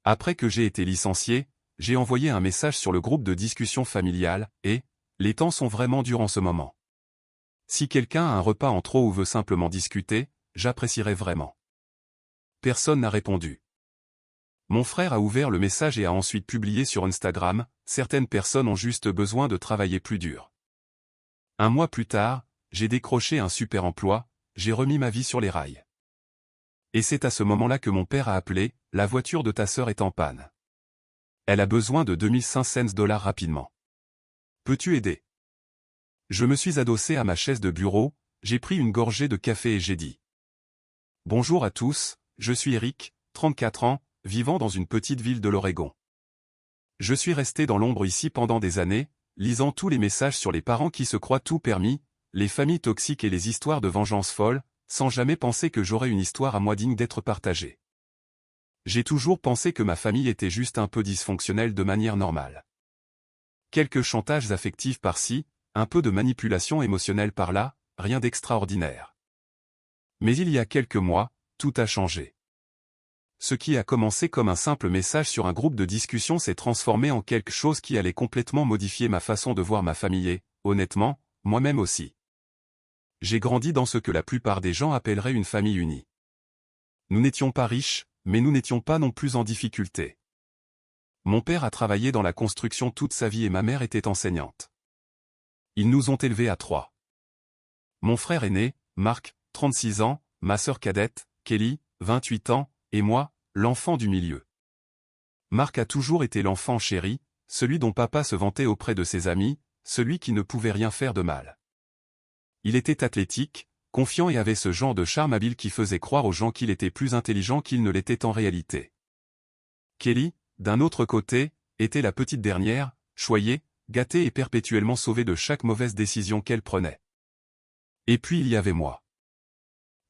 Après que j'ai été licencié, j'ai envoyé un message sur le groupe de discussion familiale, et « Les temps sont vraiment durs en ce moment. Si quelqu'un a un repas en trop ou veut simplement discuter, j'apprécierais vraiment. » Personne n'a répondu. Mon frère a ouvert le message et a ensuite publié sur Instagram, « Certaines personnes ont juste besoin de travailler plus dur. » Un mois plus tard, j'ai décroché un super emploi, j'ai remis ma vie sur les rails. Et c'est à ce moment-là que mon père a appelé, « La voiture de ta sœur est en panne. Elle a besoin de $2500 rapidement. Peux-tu aider ?» Je me suis adossé à ma chaise de bureau, j'ai pris une gorgée de café et j'ai dit. Bonjour à tous, je suis Eric, 34 ans, vivant dans une petite ville de l'Oregon. Je suis resté dans l'ombre ici pendant des années, lisant tous les messages sur les parents qui se croient tout permis, les familles toxiques et les histoires de vengeance folle, sans jamais penser que j'aurais une histoire à moi digne d'être partagée. J'ai toujours pensé que ma famille était juste un peu dysfonctionnelle de manière normale. Quelques chantages affectifs par-ci, un peu de manipulation émotionnelle par-là, rien d'extraordinaire. Mais il y a quelques mois, tout a changé. Ce qui a commencé comme un simple message sur un groupe de discussion s'est transformé en quelque chose qui allait complètement modifier ma façon de voir ma famille et, honnêtement, moi-même aussi. J'ai grandi dans ce que la plupart des gens appelleraient une famille unie. Nous n'étions pas riches, mais nous n'étions pas non plus en difficulté. Mon père a travaillé dans la construction toute sa vie et ma mère était enseignante. Ils nous ont élevés à 3. Mon frère aîné, Marc, 36 ans, ma sœur cadette, Kelly, 28 ans, et moi, l'enfant du milieu. Marc a toujours été l'enfant chéri, celui dont papa se vantait auprès de ses amis, celui qui ne pouvait rien faire de mal. Il était athlétique, confiant et avait ce genre de charme habile qui faisait croire aux gens qu'il était plus intelligent qu'il ne l'était en réalité. Kelly, d'un autre côté, était la petite dernière, choyée, gâtée et perpétuellement sauvée de chaque mauvaise décision qu'elle prenait. Et puis il y avait moi.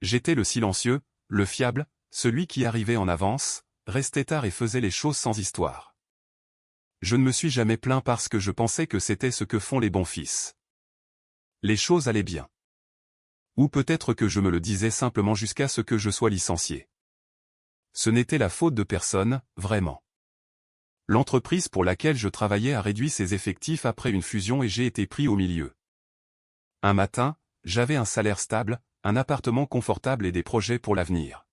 J'étais le silencieux, le fiable, celui qui arrivait en avance, restait tard et faisait les choses sans histoire. Je ne me suis jamais plaint parce que je pensais que c'était ce que font les bons fils. Les choses allaient bien. Ou peut-être que je me le disais simplement jusqu'à ce que je sois licencié. Ce n'était la faute de personne, vraiment. L'entreprise pour laquelle je travaillais a réduit ses effectifs après une fusion et j'ai été pris au milieu. Un matin, j'avais un salaire stable, un appartement confortable et des projets pour l'avenir.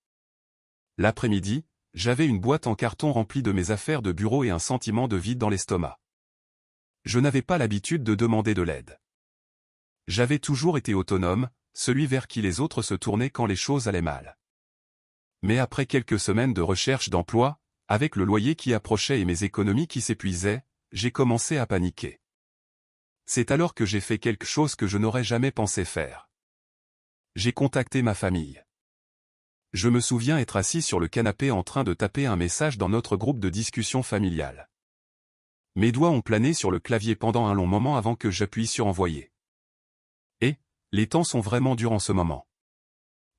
L'après-midi, j'avais une boîte en carton remplie de mes affaires de bureau et un sentiment de vide dans l'estomac. Je n'avais pas l'habitude de demander de l'aide. J'avais toujours été autonome, celui vers qui les autres se tournaient quand les choses allaient mal. Mais après quelques semaines de recherche d'emploi, avec le loyer qui approchait et mes économies qui s'épuisaient, j'ai commencé à paniquer. C'est alors que j'ai fait quelque chose que je n'aurais jamais pensé faire. J'ai contacté ma famille. Je me souviens être assis sur le canapé en train de taper un message dans notre groupe de discussion familiale. Mes doigts ont plané sur le clavier pendant un long moment avant que j'appuie sur envoyer. Et, les temps sont vraiment durs en ce moment.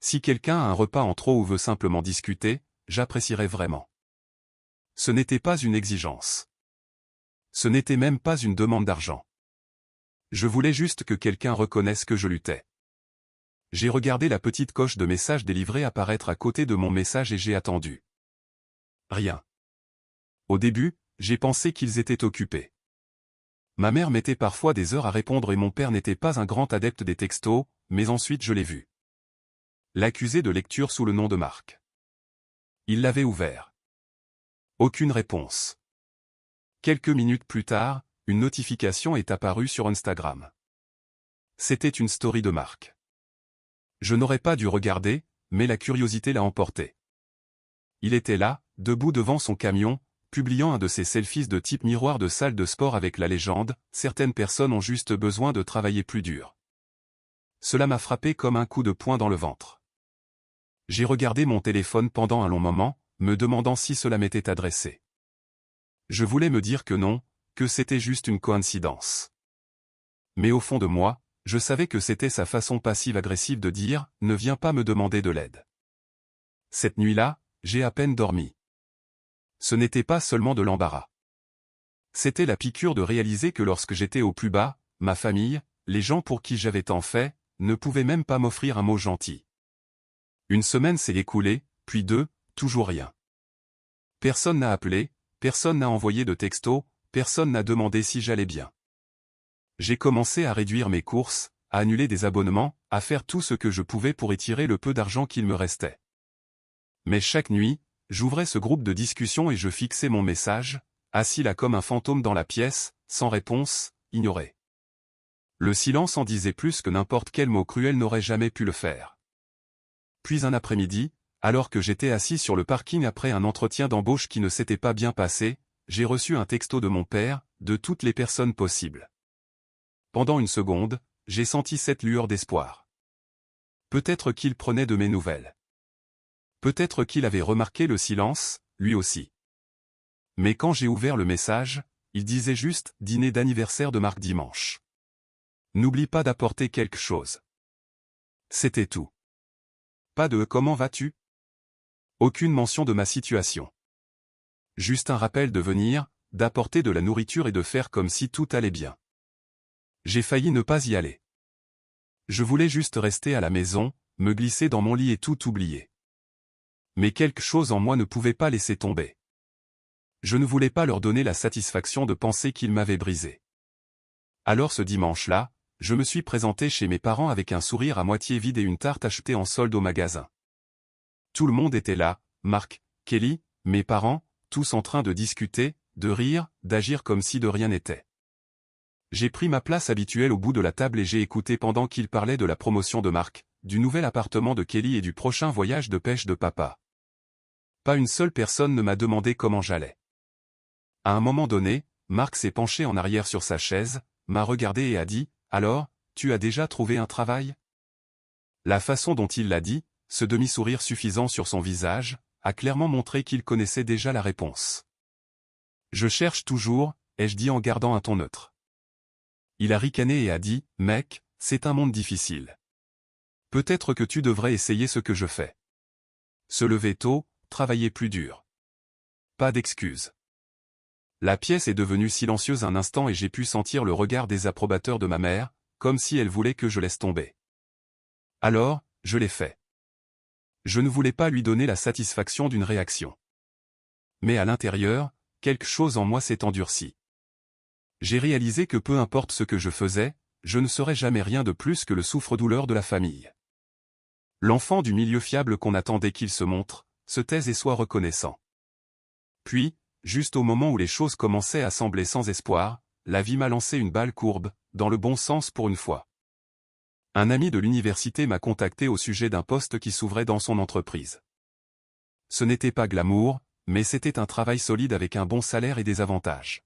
Si quelqu'un a un repas en trop ou veut simplement discuter, j'apprécierais vraiment. Ce n'était pas une exigence. Ce n'était même pas une demande d'argent. Je voulais juste que quelqu'un reconnaisse que je luttais. J'ai regardé la petite coche de message délivré apparaître à côté de mon message et j'ai attendu. Rien. Au début, j'ai pensé qu'ils étaient occupés. Ma mère mettait parfois des heures à répondre et mon père n'était pas un grand adepte des textos, mais ensuite je l'ai vu. L'accusé de lecture sous le nom de Marc. Il l'avait ouvert. Aucune réponse. Quelques minutes plus tard, une notification est apparue sur Instagram. C'était une story de Marc. Je n'aurais pas dû regarder, mais la curiosité l'a emporté. Il était là, debout devant son camion, publiant un de ses selfies de type miroir de salle de sport avec la légende « Certaines personnes ont juste besoin de travailler plus dur ». Cela m'a frappé comme un coup de poing dans le ventre. J'ai regardé mon téléphone pendant un long moment, me demandant si cela m'était adressé. Je voulais me dire que non, que c'était juste une coïncidence. Mais au fond de moi, je savais que c'était sa façon passive-agressive de dire « Ne viens pas me demander de l'aide ». Cette nuit-là, j'ai à peine dormi. Ce n'était pas seulement de l'embarras. C'était la piqûre de réaliser que lorsque j'étais au plus bas, ma famille, les gens pour qui j'avais tant fait, ne pouvaient même pas m'offrir un mot gentil. Une semaine s'est écoulée, puis 2, toujours rien. Personne n'a appelé, personne n'a envoyé de texto, personne n'a demandé si j'allais bien. J'ai commencé à réduire mes courses, à annuler des abonnements, à faire tout ce que je pouvais pour étirer le peu d'argent qu'il me restait. Mais chaque nuit, j'ouvrais ce groupe de discussion et je fixais mon message, assis là comme un fantôme dans la pièce, sans réponse, ignoré. Le silence en disait plus que n'importe quel mot cruel n'aurait jamais pu le faire. Puis un après-midi, alors que j'étais assis sur le parking après un entretien d'embauche qui ne s'était pas bien passé, j'ai reçu un texto de mon père, de toutes les personnes possibles. Pendant une seconde, j'ai senti cette lueur d'espoir. Peut-être qu'il prenait de mes nouvelles. Peut-être qu'il avait remarqué le silence, lui aussi. Mais quand j'ai ouvert le message, il disait juste « Dîner d'anniversaire de Marc dimanche. N'oublie pas d'apporter quelque chose. » C'était tout. Pas de « Comment vas-tu ?» Aucune mention de ma situation. Juste un rappel de venir, d'apporter de la nourriture et de faire comme si tout allait bien. J'ai failli ne pas y aller. Je voulais juste rester à la maison, me glisser dans mon lit et tout oublier. Mais quelque chose en moi ne pouvait pas laisser tomber. Je ne voulais pas leur donner la satisfaction de penser qu'ils m'avaient brisé. Alors ce dimanche-là, je me suis présenté chez mes parents avec un sourire à moitié vide et une tarte achetée en solde au magasin. Tout le monde était là, Marc, Kelly, mes parents, tous en train de discuter, de rire, d'agir comme si de rien n'était. J'ai pris ma place habituelle au bout de la table et j'ai écouté pendant qu'ils parlaient de la promotion de Marc, du nouvel appartement de Kelly et du prochain voyage de pêche de papa. Pas une seule personne ne m'a demandé comment j'allais. À un moment donné, Marc s'est penché en arrière sur sa chaise, m'a regardé et a dit « Alors, tu as déjà trouvé un travail ?» La façon dont il l'a dit, ce demi-sourire suffisant sur son visage, a clairement montré qu'il connaissait déjà la réponse. « Je cherche toujours », ai-je dit en gardant un ton neutre. Il a ricané et a dit « Mec, c'est un monde difficile. Peut-être que tu devrais essayer ce que je fais. Se lever tôt, travailler plus dur. Pas d'excuses. » La pièce est devenue silencieuse un instant et j'ai pu sentir le regard désapprobateur de ma mère, comme si elle voulait que je laisse tomber. Alors, je l'ai fait. Je ne voulais pas lui donner la satisfaction d'une réaction. Mais à l'intérieur, quelque chose en moi s'est endurci. J'ai réalisé que peu importe ce que je faisais, je ne serais jamais rien de plus que le souffre-douleur de la famille. L'enfant du milieu fiable qu'on attendait qu'il se montre, se taise et soit reconnaissant. Puis, juste au moment où les choses commençaient à sembler sans espoir, la vie m'a lancé une balle courbe, dans le bon sens pour une fois. Un ami de l'université m'a contacté au sujet d'un poste qui s'ouvrait dans son entreprise. Ce n'était pas glamour, mais c'était un travail solide avec un bon salaire et des avantages.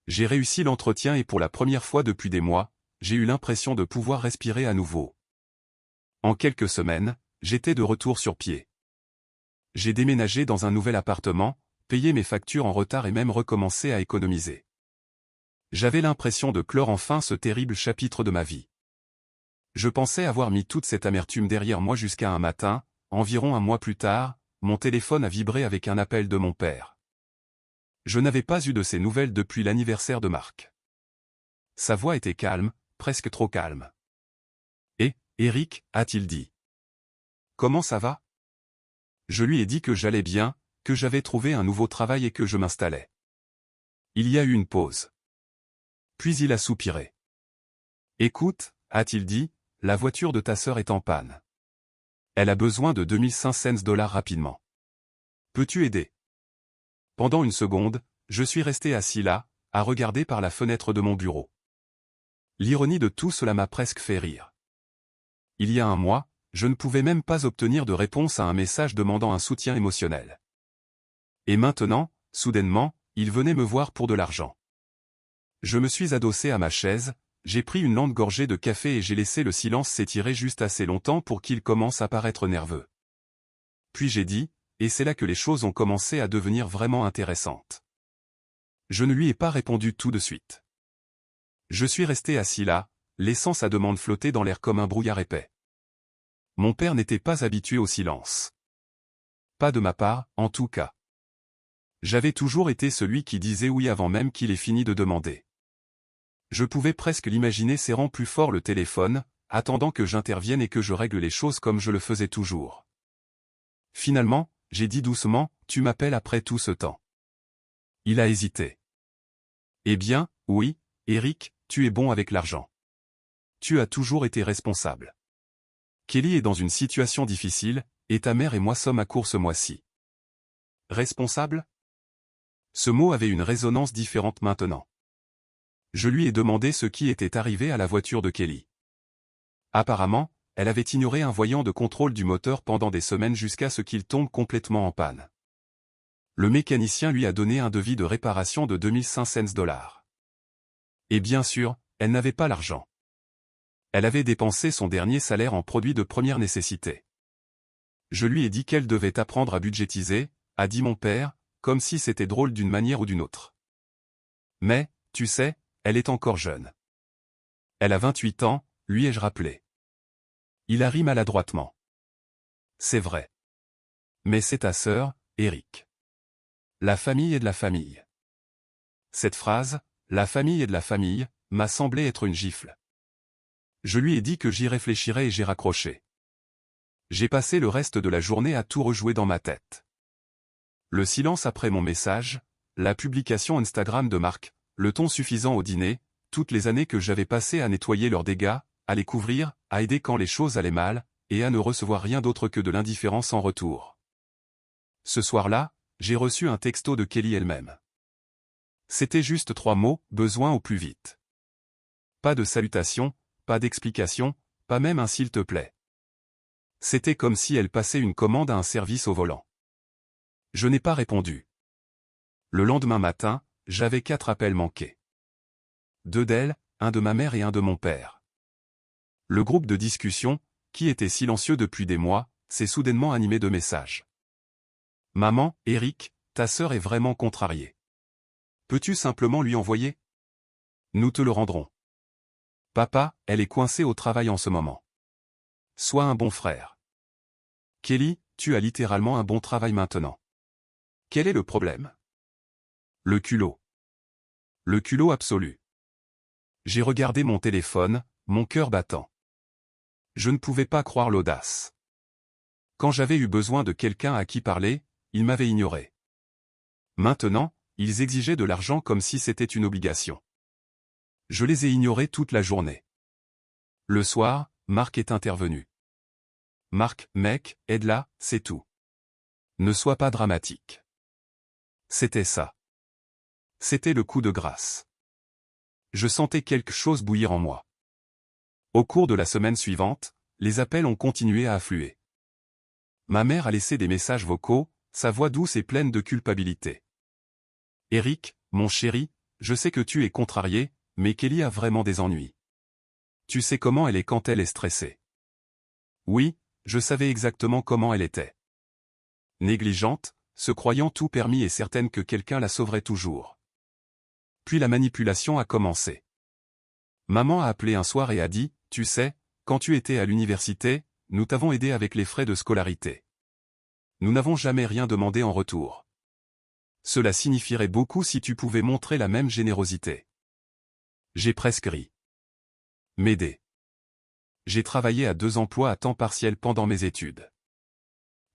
J'ai réussi l'entretien et pour la première fois depuis des mois, j'ai eu l'impression de pouvoir respirer à nouveau. En quelques semaines, j'étais de retour sur pied. J'ai déménagé dans un nouvel appartement, payé mes factures en retard et même recommencé à économiser. J'avais l'impression de clore enfin ce terrible chapitre de ma vie. Je pensais avoir mis toute cette amertume derrière moi jusqu'à un matin, environ un mois plus tard, mon téléphone a vibré avec un appel de mon père. Je n'avais pas eu de ses nouvelles depuis l'anniversaire de Marc. Sa voix était calme, presque trop calme. « Et, Eric, a-t-il dit. Comment ça va ? » Je lui ai dit que j'allais bien, que j'avais trouvé un nouveau travail et que je m'installais. Il y a eu une pause. Puis il a soupiré. « Écoute, a-t-il dit, la voiture de ta sœur est en panne. Elle a besoin de $2500 rapidement. Peux-tu aider ? » Pendant une seconde, je suis resté assis là, à regarder par la fenêtre de mon bureau. L'ironie de tout cela m'a presque fait rire. Il y a un mois, je ne pouvais même pas obtenir de réponse à un message demandant un soutien émotionnel. Et maintenant, soudainement, il venait me voir pour de l'argent. Je me suis adossé à ma chaise, j'ai pris une lente gorgée de café et j'ai laissé le silence s'étirer juste assez longtemps pour qu'il commence à paraître nerveux. Puis j'ai dit, et c'est là que les choses ont commencé à devenir vraiment intéressantes. Je ne lui ai pas répondu tout de suite. Je suis resté assis là, laissant sa demande flotter dans l'air comme un brouillard épais. Mon père n'était pas habitué au silence. Pas de ma part, en tout cas. J'avais toujours été celui qui disait oui avant même qu'il ait fini de demander. Je pouvais presque l'imaginer serrant plus fort le téléphone, attendant que j'intervienne et que je règle les choses comme je le faisais toujours. Finalement, j'ai dit doucement, tu m'appelles après tout ce temps. Il a hésité. Eh bien, oui, Eric, tu es bon avec l'argent. Tu as toujours été responsable. Kelly est dans une situation difficile, et ta mère et moi sommes à court ce mois-ci. Responsable? Ce mot avait une résonance différente maintenant. Je lui ai demandé ce qui était arrivé à la voiture de Kelly. Apparemment, elle avait ignoré un voyant de contrôle du moteur pendant des semaines jusqu'à ce qu'il tombe complètement en panne. Le mécanicien lui a donné un devis de réparation de $2500. Et bien sûr, elle n'avait pas l'argent. Elle avait dépensé son dernier salaire en produits de première nécessité. Je lui ai dit qu'elle devait apprendre à budgétiser, a dit mon père, comme si c'était drôle d'une manière ou d'une autre. Mais, tu sais, elle est encore jeune. Elle a 28 ans, lui ai-je rappelé. Il a ri maladroitement. C'est vrai. Mais c'est ta sœur, Eric. La famille est de la famille. Cette phrase, la famille est de la famille, m'a semblé être une gifle. Je lui ai dit que j'y réfléchirais et j'ai raccroché. J'ai passé le reste de la journée à tout rejouer dans ma tête. Le silence après mon message, la publication Instagram de Marc, le ton suffisant au dîner, toutes les années que j'avais passées à nettoyer leurs dégâts, à les couvrir, à aider quand les choses allaient mal, et à ne recevoir rien d'autre que de l'indifférence en retour. Ce soir-là, j'ai reçu un texto de Kelly elle-même. C'était juste 3 mots, besoin au plus vite. Pas de salutation, pas d'explication, pas même un s'il te plaît. C'était comme si elle passait une commande à un service au volant. Je n'ai pas répondu. Le lendemain matin, j'avais 4 appels manqués. 2 d'elle, un de ma mère et un de mon père. Le groupe de discussion, qui était silencieux depuis des mois, s'est soudainement animé de messages. Maman, Eric, ta sœur est vraiment contrariée. Peux-tu simplement lui envoyer? Nous te le rendrons. Papa, elle est coincée au travail en ce moment. Sois un bon frère. Kelly, tu as littéralement un bon travail maintenant. Quel est le problème? Le culot. Le culot absolu. J'ai regardé mon téléphone, mon cœur battant. Je ne pouvais pas croire l'audace. Quand j'avais eu besoin de quelqu'un à qui parler, ils m'avaient ignoré. Maintenant, ils exigeaient de l'argent comme si c'était une obligation. Je les ai ignorés toute la journée. Le soir, Marc est intervenu. Marc, mec, aide-la, c'est tout. Ne sois pas dramatique. C'était ça. C'était le coup de grâce. Je sentais quelque chose bouillir en moi. Au cours de la semaine suivante, les appels ont continué à affluer. Ma mère a laissé des messages vocaux, sa voix douce et pleine de culpabilité. Eric, mon chéri, je sais que tu es contrarié, mais Kelly a vraiment des ennuis. Tu sais comment elle est quand elle est stressée. Oui, je savais exactement comment elle était. Négligente, se croyant tout permis et certaine que quelqu'un la sauverait toujours. Puis la manipulation a commencé. Maman a appelé un soir et a dit, tu sais, quand tu étais à l'université, nous t'avons aidé avec les frais de scolarité. Nous n'avons jamais rien demandé en retour. Cela signifierait beaucoup si tu pouvais montrer la même générosité. J'ai presque ri. M'aider. J'ai travaillé à 2 emplois à temps partiel pendant mes études.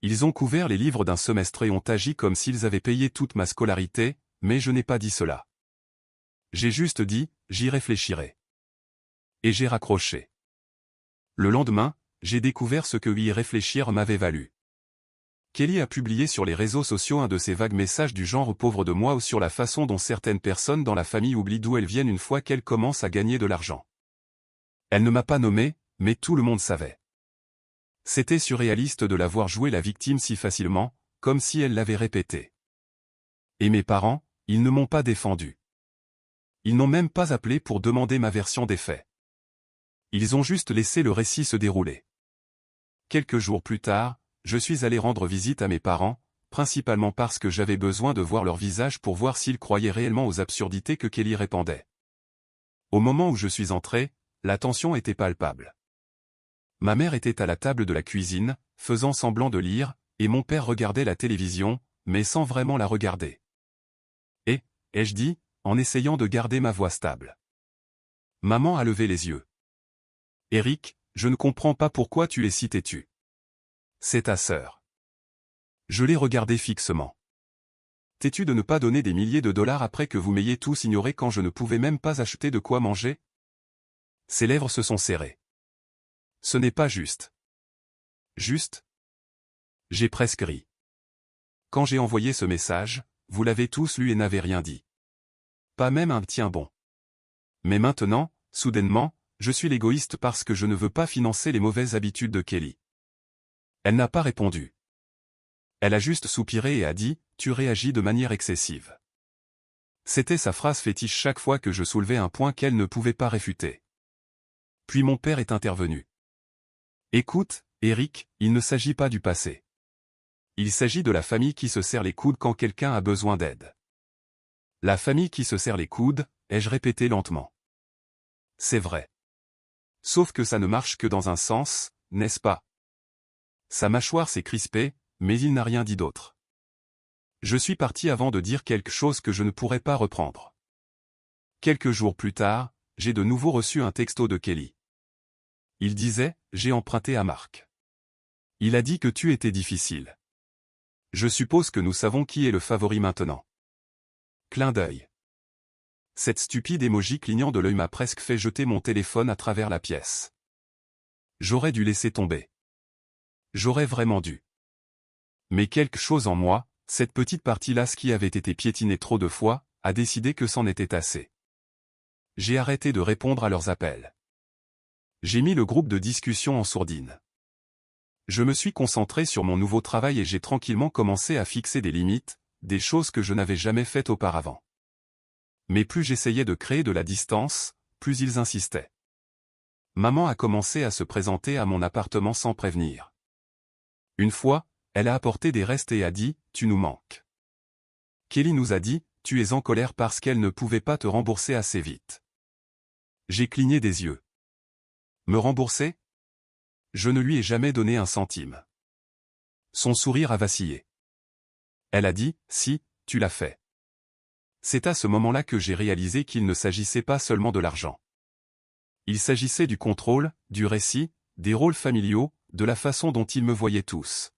Ils ont couvert les livres d'un semestre et ont agi comme s'ils avaient payé toute ma scolarité, mais je n'ai pas dit cela. J'ai juste dit, j'y réfléchirai. Et j'ai raccroché. Le lendemain, j'ai découvert ce que y réfléchir m'avait valu. Kelly a publié sur les réseaux sociaux un de ces vagues messages du genre « pauvre de moi » ou sur la façon dont certaines personnes dans la famille oublient d'où elles viennent une fois qu'elles commencent à gagner de l'argent. Elle ne m'a pas nommé, mais tout le monde savait. C'était surréaliste de la voir jouer la victime si facilement, comme si elle l'avait répété. Et mes parents, ils ne m'ont pas défendu. Ils n'ont même pas appelé pour demander ma version des faits. Ils ont juste laissé le récit se dérouler. Quelques jours plus tard, je suis allé rendre visite à mes parents, principalement parce que j'avais besoin de voir leur visage pour voir s'ils croyaient réellement aux absurdités que Kelly répandait. Au moment où je suis entré, la tension était palpable. Ma mère était à la table de la cuisine, faisant semblant de lire, et mon père regardait la télévision, mais sans vraiment la regarder. Et, ai-je dit, en essayant de garder ma voix stable. Maman a levé les yeux. Eric, je ne comprends pas pourquoi tu es si têtu. C'est ta sœur. Je l'ai regardé fixement. T'es-tu de ne pas donner des milliers de dollars après que vous m'ayez tous ignoré quand je ne pouvais même pas acheter de quoi manger? Ses lèvres se sont serrées. Ce n'est pas juste. Juste? J'ai presque ri. Quand j'ai envoyé ce message, vous l'avez tous lu et n'avez rien dit. Pas même un tiens bon. Mais maintenant, soudainement, je suis l'égoïste parce que je ne veux pas financer les mauvaises habitudes de Kelly. Elle n'a pas répondu. Elle a juste soupiré et a dit, tu réagis de manière excessive. C'était sa phrase fétiche chaque fois que je soulevais un point qu'elle ne pouvait pas réfuter. Puis mon père est intervenu. Écoute, Eric, il ne s'agit pas du passé. Il s'agit de la famille qui se serre les coudes quand quelqu'un a besoin d'aide. La famille qui se serre les coudes, ai-je répété lentement. C'est vrai. Sauf que ça ne marche que dans un sens, n'est-ce pas? Sa mâchoire s'est crispée, mais il n'a rien dit d'autre. Je suis parti avant de dire quelque chose que je ne pourrais pas reprendre. Quelques jours plus tard, j'ai de nouveau reçu un texto de Kelly. Il disait, j'ai emprunté à Marc. Il a dit que tu étais difficile. Je suppose que nous savons qui est le favori maintenant. Clin d'œil. Cette stupide émoji clignant de l'œil m'a presque fait jeter mon téléphone à travers la pièce. J'aurais dû laisser tomber. J'aurais vraiment dû. Mais quelque chose en moi, cette petite partie-là qui avait été piétinée trop de fois, a décidé que c'en était assez. J'ai arrêté de répondre à leurs appels. J'ai mis le groupe de discussion en sourdine. Je me suis concentré sur mon nouveau travail et j'ai tranquillement commencé à fixer des limites, des choses que je n'avais jamais faites auparavant. Mais plus j'essayais de créer de la distance, plus ils insistaient. Maman a commencé à se présenter à mon appartement sans prévenir. Une fois, elle a apporté des restes et a dit, tu nous manques. Kelly nous a dit, tu es en colère parce qu'elle ne pouvait pas te rembourser assez vite. J'ai cligné des yeux. Me rembourser? Je ne lui ai jamais donné un centime. Son sourire a vacillé. Elle a dit, si, tu l'as fait. C'est à ce moment-là que j'ai réalisé qu'il ne s'agissait pas seulement de l'argent. Il s'agissait du contrôle, du récit, des rôles familiaux, de la façon dont ils me voyaient tous.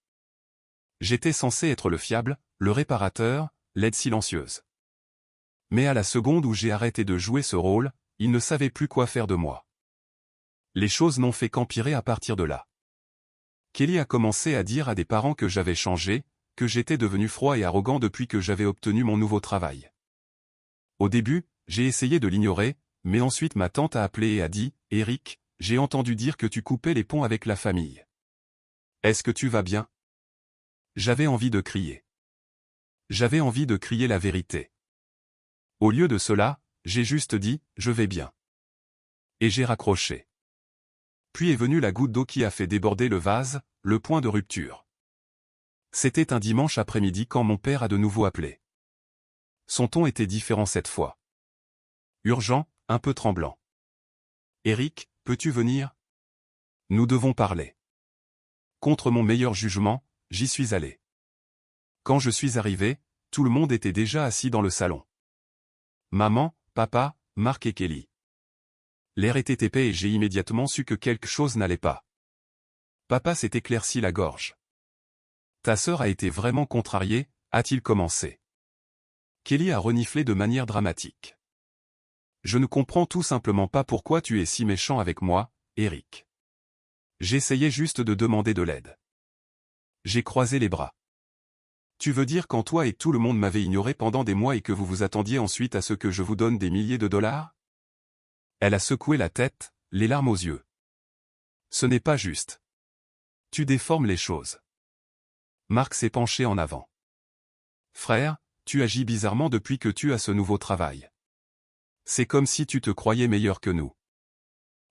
J'étais censé être le fiable, le réparateur, l'aide silencieuse. Mais à la seconde où j'ai arrêté de jouer ce rôle, ils ne savaient plus quoi faire de moi. Les choses n'ont fait qu'empirer à partir de là. Kelly a commencé à dire à des parents que j'avais changé, que j'étais devenu froid et arrogant depuis que j'avais obtenu mon nouveau travail. Au début, j'ai essayé de l'ignorer, mais ensuite ma tante a appelé et a dit, « Eric, j'ai entendu dire que tu coupais les ponts avec la famille. Est-ce que tu vas bien ?» J'avais envie de crier. J'avais envie de crier la vérité. Au lieu de cela, j'ai juste dit, « Je vais bien. » Et j'ai raccroché. Puis est venue la goutte d'eau qui a fait déborder le vase, le point de rupture. C'était un dimanche après-midi quand mon père a de nouveau appelé. Son ton était différent cette fois. Urgent, un peu tremblant. « Eric, peux-tu venir? Nous devons parler. » Contre mon meilleur jugement, j'y suis allé. Quand je suis arrivé, tout le monde était déjà assis dans le salon. Maman, papa, Marc et Kelly. L'air était épais et j'ai immédiatement su que quelque chose n'allait pas. Papa s'est éclairci la gorge. « Ta sœur a été vraiment contrariée, a-t-il commencé. Kelly a reniflé de manière dramatique. « Je ne comprends tout simplement pas pourquoi tu es si méchant avec moi, Eric. J'essayais juste de demander de l'aide. » J'ai croisé les bras. « Tu veux dire quand toi et tout le monde m'avez ignoré pendant des mois et que vous vous attendiez ensuite à ce que je vous donne des milliers de dollars? » Elle a secoué la tête, les larmes aux yeux. « Ce n'est pas juste. Tu déformes les choses. » Marc s'est penché en avant. « Frère, tu agis bizarrement depuis que tu as ce nouveau travail. C'est comme si tu te croyais meilleur que nous. »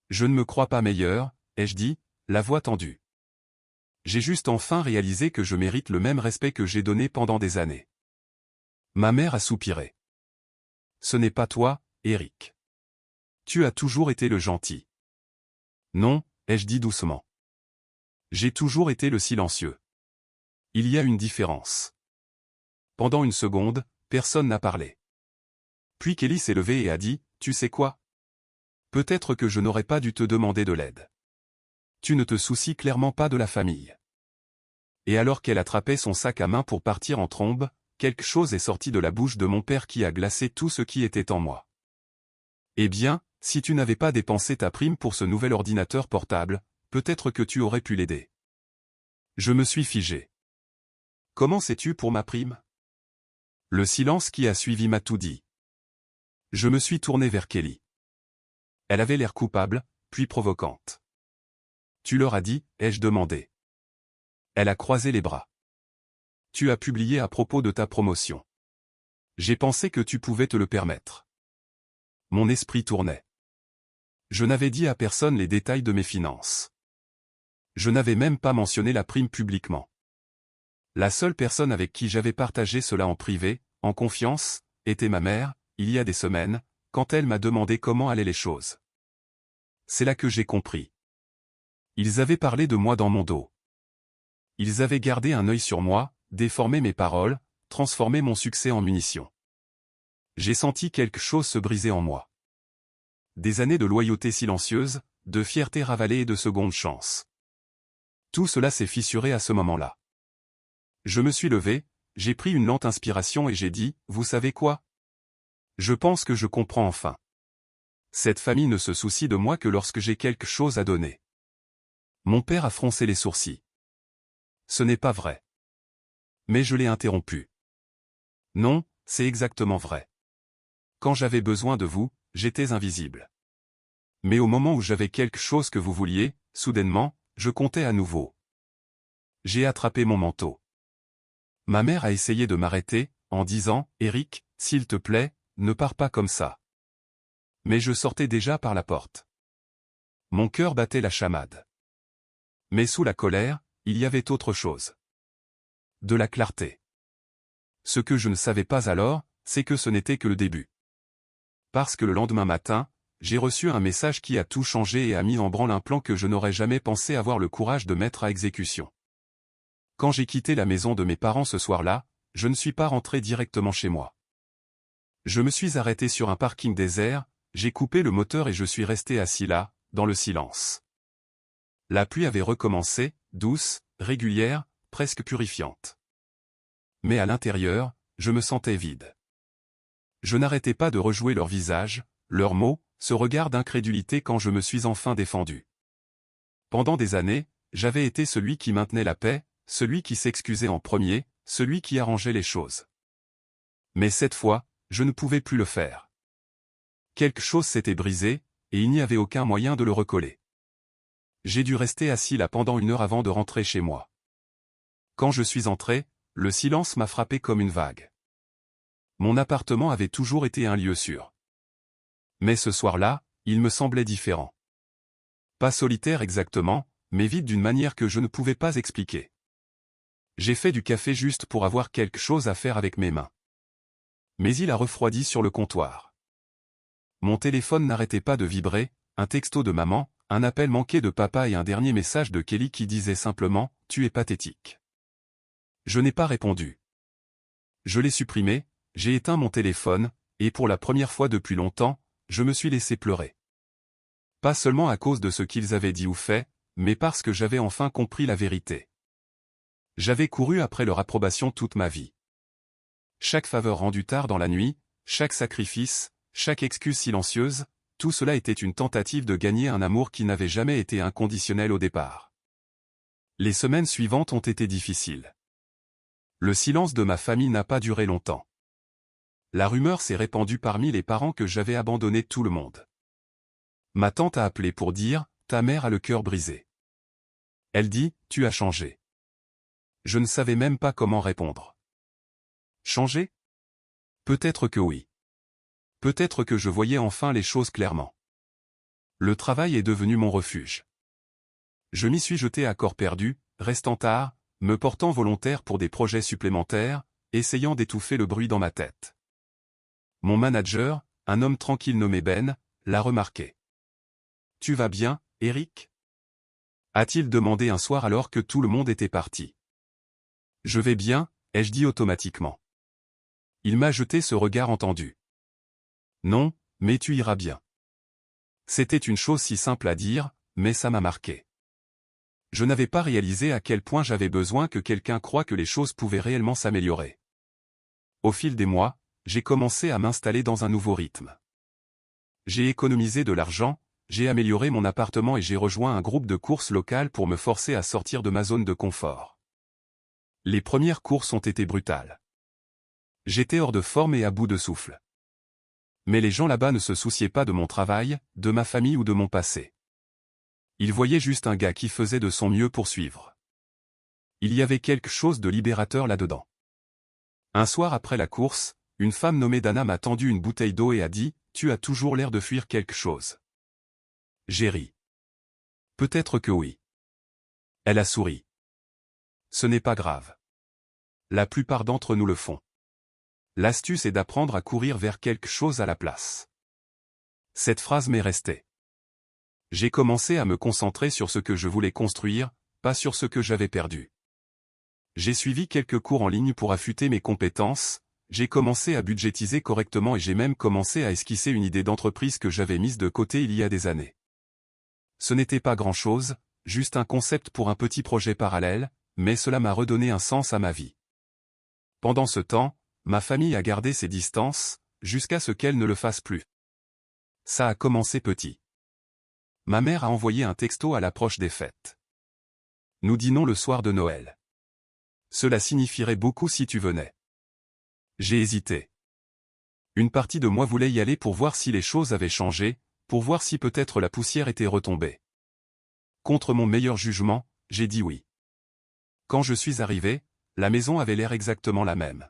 Je ne me crois pas meilleur, ai-je dit, la voix tendue. J'ai juste enfin réalisé que je mérite le même respect que j'ai donné pendant des années. Ma mère a soupiré. « Ce n'est pas toi, Eric. Tu as toujours été le gentil. » Non, ai-je dit doucement. J'ai toujours été le silencieux. Il y a une différence. Pendant une seconde, personne n'a parlé. Puis Kelly s'est levée et a dit, « Tu sais quoi? Peut-être que je n'aurais pas dû te demander de l'aide. Tu ne te soucies clairement pas de la famille. et alors qu'elle attrapait son sac à main pour partir en trombe, quelque chose est sorti de la bouche de mon père qui a glacé tout ce qui était en moi. Eh bien, si tu n'avais pas dépensé ta prime pour ce nouvel ordinateur portable, peut-être que tu aurais pu l'aider. Je me suis figé. Comment sais-tu pour ma prime? Le silence qui a suivi m'a tout dit. Je me suis tourné vers Kelly. Elle avait l'air coupable, puis provocante. Tu leur as dit, ai-je demandé. Elle a croisé les bras. Tu as publié à propos de ta promotion. J'ai pensé que tu pouvais te le permettre. Mon esprit tournait. Je n'avais dit à personne les détails de mes finances. Je n'avais même pas mentionné la prime publiquement. La seule personne avec qui j'avais partagé cela en privé, en confiance, était ma mère, il y a des semaines, quand elle m'a demandé comment allaient les choses. C'est là que j'ai compris. Ils avaient parlé de moi dans mon dos. Ils avaient gardé un œil sur moi, déformé mes paroles, transformé mon succès en munitions. J'ai senti quelque chose se briser en moi. Des années de loyauté silencieuse, de fierté ravalée et de seconde chance. Tout cela s'est fissuré à ce moment-là. Je me suis levé, j'ai pris une lente inspiration et j'ai dit, vous savez quoi? Je pense que je comprends enfin. Cette famille ne se soucie de moi que lorsque j'ai quelque chose à donner. Mon père a froncé les sourcils. Ce n'est pas vrai. Mais je l'ai interrompu. Non, c'est exactement vrai. Quand j'avais besoin de vous, j'étais invisible. Mais au moment où j'avais quelque chose que vous vouliez, soudainement, je comptais à nouveau. J'ai attrapé mon manteau. Ma mère a essayé de m'arrêter, en disant, Eric, s'il te plaît, ne pars pas comme ça. Mais je sortais déjà par la porte. Mon cœur battait la chamade. Mais sous la colère, il y avait autre chose. De la clarté. Ce que je ne savais pas alors, c'est que ce n'était que le début. Parce que le lendemain matin, j'ai reçu un message qui a tout changé et a mis en branle un plan que je n'aurais jamais pensé avoir le courage de mettre à exécution. Quand j'ai quitté la maison de mes parents ce soir-là, je ne suis pas rentré directement chez moi. Je me suis arrêté sur un parking désert, j'ai coupé le moteur et je suis resté assis là, dans le silence. La pluie avait recommencé, douce, régulière, presque purifiante. Mais à l'intérieur, je me sentais vide. Je n'arrêtais pas de rejouer leurs visages, leurs mots, ce regard d'incrédulité quand je me suis enfin défendu. Pendant des années, j'avais été celui qui maintenait la paix, celui qui s'excusait en premier, celui qui arrangeait les choses. Mais cette fois, je ne pouvais plus le faire. Quelque chose s'était brisé, et il n'y avait aucun moyen de le recoller. J'ai dû rester assis là pendant 1 heure avant de rentrer chez moi. Quand je suis entré, le silence m'a frappé comme une vague. Mon appartement avait toujours été un lieu sûr. Mais ce soir-là, il me semblait différent. Pas solitaire exactement, mais vide d'une manière que je ne pouvais pas expliquer. J'ai fait du café juste pour avoir quelque chose à faire avec mes mains. Mais il a refroidi sur le comptoir. Mon téléphone n'arrêtait pas de vibrer, un texto de maman, un appel manqué de papa et un dernier message de Kelly qui disait simplement « Tu es pathétique ». Je n'ai pas répondu. Je l'ai supprimé, j'ai éteint mon téléphone, et pour la première fois depuis longtemps, je me suis laissé pleurer. Pas seulement à cause de ce qu'ils avaient dit ou fait, mais parce que j'avais enfin compris la vérité. J'avais couru après leur approbation toute ma vie. Chaque faveur rendue tard dans la nuit, chaque sacrifice, chaque excuse silencieuse, tout cela était une tentative de gagner un amour qui n'avait jamais été inconditionnel au départ. Les semaines suivantes ont été difficiles. Le silence de ma famille n'a pas duré longtemps. La rumeur s'est répandue parmi les parents que j'avais abandonné tout le monde. Ma tante a appelé pour dire « Ta mère a le cœur brisé ». Elle dit « Tu as changé ». Je ne savais même pas comment répondre. Changer? Peut-être que oui. Peut-être que je voyais enfin les choses clairement. Le travail est devenu mon refuge. Je m'y suis jeté à corps perdu, restant tard, me portant volontaire pour des projets supplémentaires, essayant d'étouffer le bruit dans ma tête. Mon manager, un homme tranquille nommé Ben, l'a remarqué. « Tu vas bien, Eric ?» a-t-il demandé un soir alors que tout le monde était parti. « Je vais bien », ai-je dit automatiquement. Il m'a jeté ce regard entendu. « Non, mais tu iras bien. » C'était une chose si simple à dire, mais ça m'a marqué. Je n'avais pas réalisé à quel point j'avais besoin que quelqu'un croie que les choses pouvaient réellement s'améliorer. Au fil des mois, j'ai commencé à m'installer dans un nouveau rythme. J'ai économisé de l'argent, j'ai amélioré mon appartement et j'ai rejoint un groupe de courses locales pour me forcer à sortir de ma zone de confort. Les premières courses ont été brutales. J'étais hors de forme et à bout de souffle. Mais les gens là-bas ne se souciaient pas de mon travail, de ma famille ou de mon passé. Ils voyaient juste un gars qui faisait de son mieux pour suivre. Il y avait quelque chose de libérateur là-dedans. Un soir après la course, une femme nommée Dana m'a tendu une bouteille d'eau et a dit « Tu as toujours l'air de fuir quelque chose. » J'ai ri. Peut-être que oui. Elle a souri. Ce n'est pas grave. La plupart d'entre nous le font. L'astuce est d'apprendre à courir vers quelque chose à la place. Cette phrase m'est restée. J'ai commencé à me concentrer sur ce que je voulais construire, pas sur ce que j'avais perdu. J'ai suivi quelques cours en ligne pour affûter mes compétences, j'ai commencé à budgétiser correctement et j'ai même commencé à esquisser une idée d'entreprise que j'avais mise de côté il y a des années. Ce n'était pas grand-chose, juste un concept pour un petit projet parallèle, mais cela m'a redonné un sens à ma vie. Pendant ce temps, ma famille a gardé ses distances, jusqu'à ce qu'elle ne le fasse plus. Ça a commencé petit. Ma mère a envoyé un texto à l'approche des fêtes. Nous dînons le soir de Noël. Cela signifierait beaucoup si tu venais. J'ai hésité. Une partie de moi voulait y aller pour voir si les choses avaient changé, pour voir si peut-être la poussière était retombée. Contre mon meilleur jugement, j'ai dit oui. Quand je suis arrivé, la maison avait l'air exactement la même.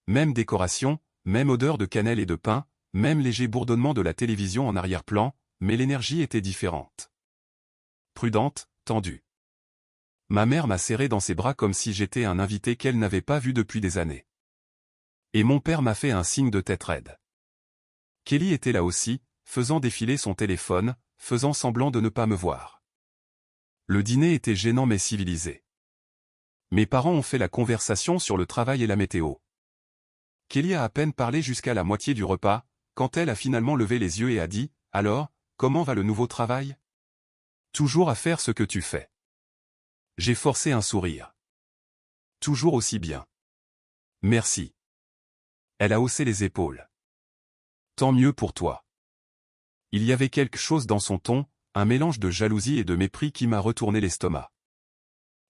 Même décoration, même odeur de cannelle et de pain, même léger bourdonnement de la télévision en arrière-plan, mais l'énergie était différente. Prudente, tendue. Ma mère m'a serré dans ses bras comme si j'étais un invité qu'elle n'avait pas vu depuis des années. Et mon père m'a fait un signe de tête raide. Kelly était là aussi, faisant défiler son téléphone, faisant semblant de ne pas me voir. Le dîner était gênant mais civilisé. Mes parents ont fait la conversation sur le travail et la météo. Kelly a à peine parlé jusqu'à la moitié du repas, quand elle a finalement levé les yeux et a dit « Alors, comment va le nouveau travail ? » « Toujours à faire ce que tu fais. » J'ai forcé un sourire. « Toujours aussi bien. » « Merci. » Elle a haussé les épaules. « Tant mieux pour toi. » Il y avait quelque chose dans son ton, un mélange de jalousie et de mépris qui m'a retourné l'estomac.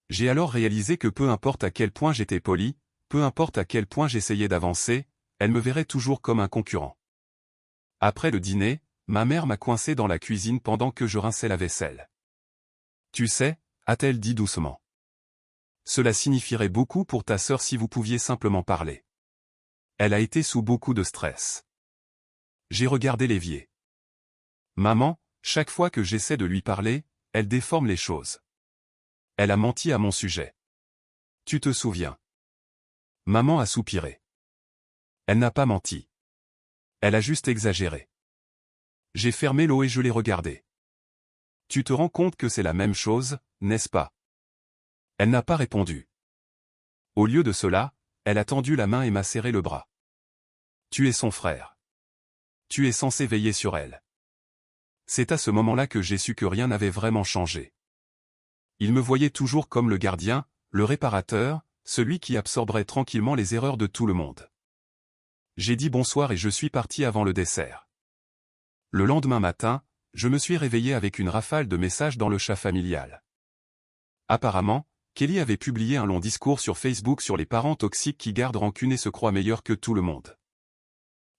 J'ai alors réalisé que peu importe à quel point j'étais poli, peu importe à quel point j'essayais d'avancer, elle me verrait toujours comme un concurrent. Après le dîner, ma mère m'a coincé dans la cuisine pendant que je rinçais la vaisselle. « Tu sais, » a-t-elle dit doucement. « Cela signifierait beaucoup pour ta sœur si vous pouviez simplement parler. » Elle a été sous beaucoup de stress. J'ai regardé l'évier. Maman, chaque fois que j'essaie de lui parler, elle déforme les choses. Elle a menti à mon sujet. Tu te souviens? Maman a soupiré. Elle n'a pas menti. Elle a juste exagéré. J'ai fermé l'eau et je l'ai regardée. Tu te rends compte que c'est la même chose, n'est-ce pas? Elle n'a pas répondu. Au lieu de cela, elle a tendu la main et m'a serré le bras. Tu es son frère. Tu es censé veiller sur elle. C'est à ce moment-là que j'ai su que rien n'avait vraiment changé. Il me voyait toujours comme le gardien, le réparateur, celui qui absorberait tranquillement les erreurs de tout le monde. J'ai dit bonsoir et je suis parti avant le dessert. Le lendemain matin, je me suis réveillé avec une rafale de messages dans le chat familial. Apparemment, Kelly avait publié un long discours sur Facebook sur les parents toxiques qui gardent rancune et se croient meilleurs que tout le monde.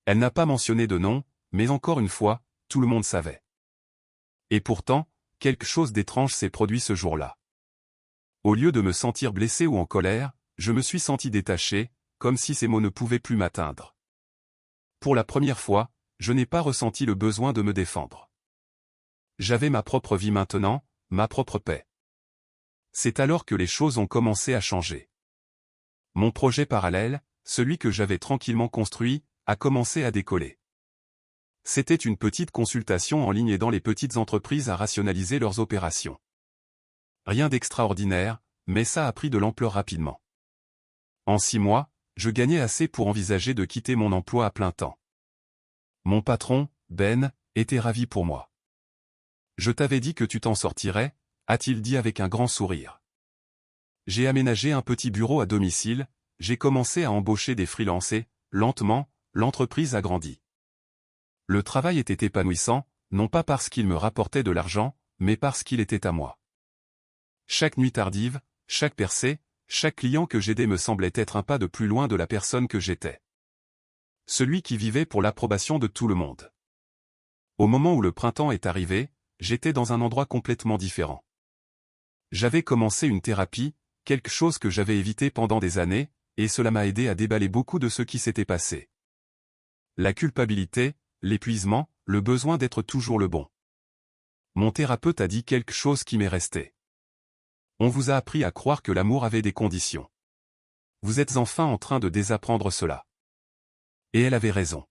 Elle n'a pas mentionné de nom, mais encore une fois, tout le monde savait. Et pourtant, quelque chose d'étrange s'est produit ce jour-là. Au lieu de me sentir blessé ou en colère, je me suis senti détaché, comme si ces mots ne pouvaient plus m'atteindre. Pour la première fois, je n'ai pas ressenti le besoin de me défendre. J'avais ma propre vie maintenant, ma propre paix. C'est alors que les choses ont commencé à changer. Mon projet parallèle, celui que j'avais tranquillement construit, a commencé à décoller. C'était une petite consultation en ligne aidant les petites entreprises à rationaliser leurs opérations. Rien d'extraordinaire, mais ça a pris de l'ampleur rapidement. En 6 mois, je gagnais assez pour envisager de quitter mon emploi à plein temps. Mon patron, Ben, était ravi pour moi. « Je t'avais dit que tu t'en sortirais », a-t-il dit avec un grand sourire. J'ai aménagé un petit bureau à domicile, j'ai commencé à embaucher des freelances et, lentement, l'entreprise a grandi. Le travail était épanouissant, non pas parce qu'il me rapportait de l'argent, mais parce qu'il était à moi. Chaque nuit tardive, chaque percée, chaque client que j'aidais me semblait être un pas de plus loin de la personne que j'étais. Celui qui vivait pour l'approbation de tout le monde. Au moment où le printemps est arrivé, j'étais dans un endroit complètement différent. J'avais commencé une thérapie, quelque chose que j'avais évité pendant des années, et cela m'a aidé à déballer beaucoup de ce qui s'était passé. La culpabilité, l'épuisement, le besoin d'être toujours le bon. Mon thérapeute a dit quelque chose qui m'est resté. On vous a appris à croire que l'amour avait des conditions. Vous êtes enfin en train de désapprendre cela. Et elle avait raison.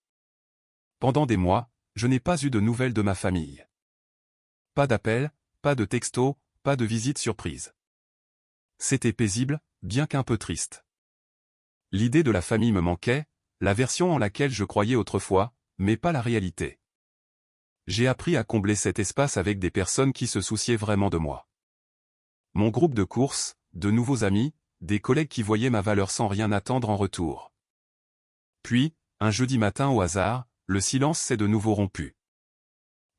Pendant des mois, je n'ai pas eu de nouvelles de ma famille. Pas d'appels, pas de textos, pas de visites surprises. C'était paisible, bien qu'un peu triste. L'idée de la famille me manquait, la version en laquelle je croyais autrefois, mais pas la réalité. J'ai appris à combler cet espace avec des personnes qui se souciaient vraiment de moi. Mon groupe de course, de nouveaux amis, des collègues qui voyaient ma valeur sans rien attendre en retour. Puis, un jeudi matin au hasard, le silence s'est de nouveau rompu.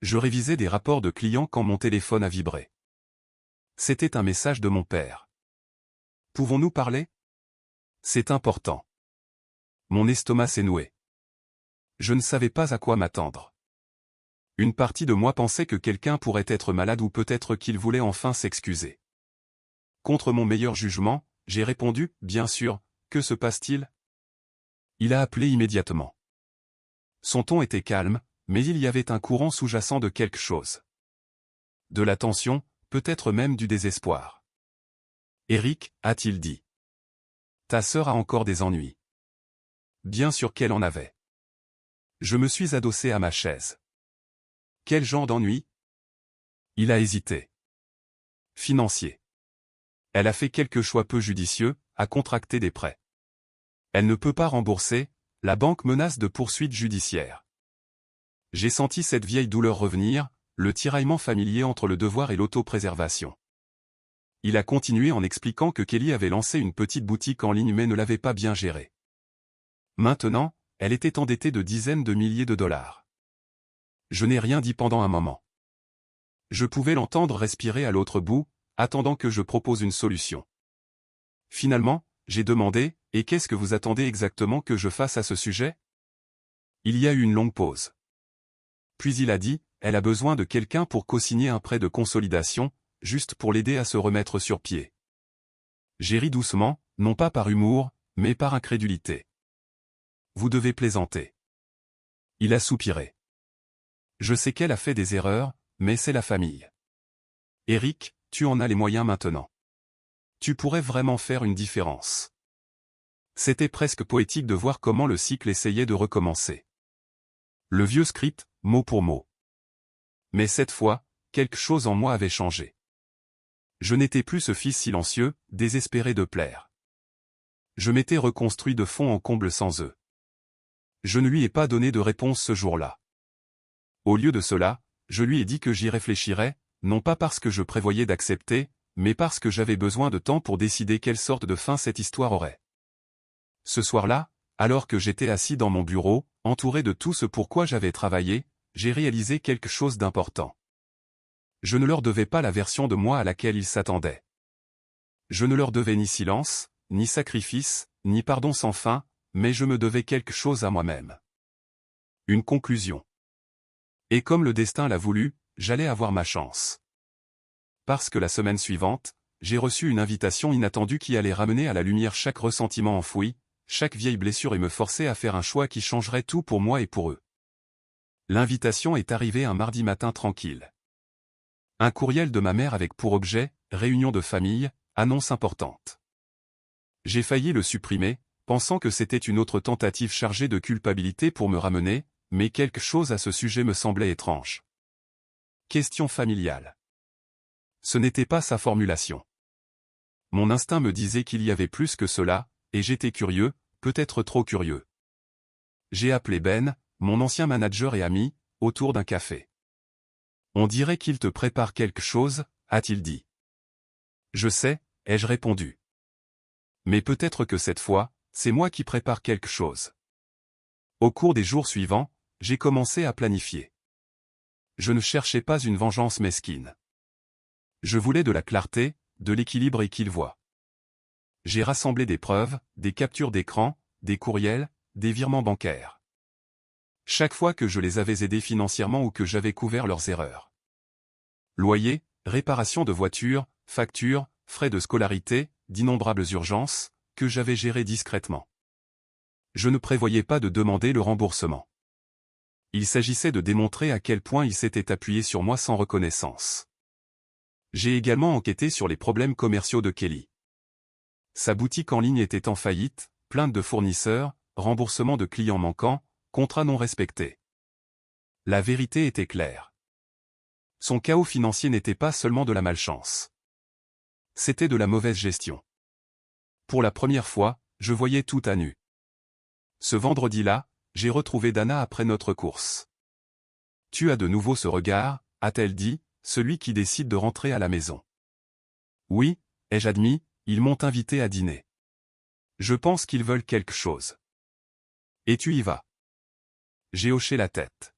Je révisais des rapports de clients quand mon téléphone a vibré. C'était un message de mon père. « Pouvons-nous parler ? C'est important. » Mon estomac s'est noué. Je ne savais pas à quoi m'attendre. Une partie de moi pensait que quelqu'un pourrait être malade ou peut-être qu'il voulait enfin s'excuser. Contre mon meilleur jugement, j'ai répondu, bien sûr, que se passe-t-il ? Il a appelé immédiatement. Son ton était calme, mais il y avait un courant sous-jacent de quelque chose. De la tension, peut-être même du désespoir. Eric, a-t-il dit. Ta sœur a encore des ennuis. Bien sûr qu'elle en avait. Je me suis adossé à ma chaise. Quel genre d'ennui ? Il a hésité. Financier. Elle a fait quelques choix peu judicieux, a contracté des prêts. Elle ne peut pas rembourser, la banque menace de poursuites judiciaires. J'ai senti cette vieille douleur revenir, le tiraillement familier entre le devoir et l'autopréservation. Il a continué en expliquant que Kelly avait lancé une petite boutique en ligne mais ne l'avait pas bien gérée. Maintenant, elle était endettée de dizaines de milliers de dollars. Je n'ai rien dit pendant un moment. Je pouvais l'entendre respirer à l'autre bout, attendant que je propose une solution. Finalement, j'ai demandé, « Et qu'est-ce que vous attendez exactement que je fasse à ce sujet ?» Il y a eu une longue pause. Puis il a dit, « Elle a besoin de quelqu'un pour co-signer un prêt de consolidation, juste pour l'aider à se remettre sur pied. » J'ai ri doucement, non pas par humour, mais par incrédulité. « Vous devez plaisanter. » Il a soupiré. « Je sais qu'elle a fait des erreurs, mais c'est la famille. Eric, tu en as les moyens maintenant. Tu pourrais vraiment faire une différence. » C'était presque poétique de voir comment le cycle essayait de recommencer. Le vieux script, mot pour mot. Mais cette fois, quelque chose en moi avait changé. Je n'étais plus ce fils silencieux, désespéré de plaire. Je m'étais reconstruit de fond en comble sans eux. Je ne lui ai pas donné de réponse ce jour-là. Au lieu de cela, je lui ai dit que j'y réfléchirais, non pas parce que je prévoyais d'accepter, mais parce que j'avais besoin de temps pour décider quelle sorte de fin cette histoire aurait. Ce soir-là, alors que j'étais assis dans mon bureau, entouré de tout ce pourquoi j'avais travaillé, j'ai réalisé quelque chose d'important. Je ne leur devais pas la version de moi à laquelle ils s'attendaient. Je ne leur devais ni silence, ni sacrifice, ni pardon sans fin, mais je me devais quelque chose à moi-même. Une conclusion. Et comme le destin l'a voulu, j'allais avoir ma chance. Parce que la semaine suivante, j'ai reçu une invitation inattendue qui allait ramener à la lumière chaque ressentiment enfoui, chaque vieille blessure et me forcer à faire un choix qui changerait tout pour moi et pour eux. L'invitation est arrivée un mardi matin tranquille. Un courriel de ma mère avec pour objet, réunion de famille, annonce importante. J'ai failli le supprimer, pensant que c'était une autre tentative chargée de culpabilité pour me ramener, mais quelque chose à ce sujet me semblait étrange. Question familiale. Ce n'était pas sa formulation. Mon instinct me disait qu'il y avait plus que cela, et j'étais curieux, peut-être trop curieux. J'ai appelé Ben, mon ancien manager et ami, autour d'un café. On dirait qu'il te prépare quelque chose, a-t-il dit. Je sais, ai-je répondu. Mais peut-être que cette fois, c'est moi qui prépare quelque chose. Au cours des jours suivants, j'ai commencé à planifier. Je ne cherchais pas une vengeance mesquine. Je voulais de la clarté, de l'équilibre et qu'il voie. J'ai rassemblé des preuves, des captures d'écran, des courriels, des virements bancaires. Chaque fois que je les avais aidés financièrement ou que j'avais couvert leurs erreurs. Loyer, réparation de voitures, factures, frais de scolarité, d'innombrables urgences, que j'avais gérées discrètement. Je ne prévoyais pas de demander le remboursement. Il s'agissait de démontrer à quel point il s'était appuyé sur moi sans reconnaissance. J'ai également enquêté sur les problèmes commerciaux de Kelly. Sa boutique en ligne était en faillite, plainte de fournisseurs, remboursement de clients manquants, contrats non respectés. La vérité était claire. Son chaos financier n'était pas seulement de la malchance. C'était de la mauvaise gestion. Pour la première fois, je voyais tout à nu. Ce vendredi-là, j'ai retrouvé Dana après notre course. « Tu as de nouveau ce regard, a-t-elle dit, celui qui décide de rentrer à la maison. »« Oui, ai-je admis, ils m'ont invité à dîner. Je pense qu'ils veulent quelque chose. »« Et tu y vas ?» J'ai hoché la tête.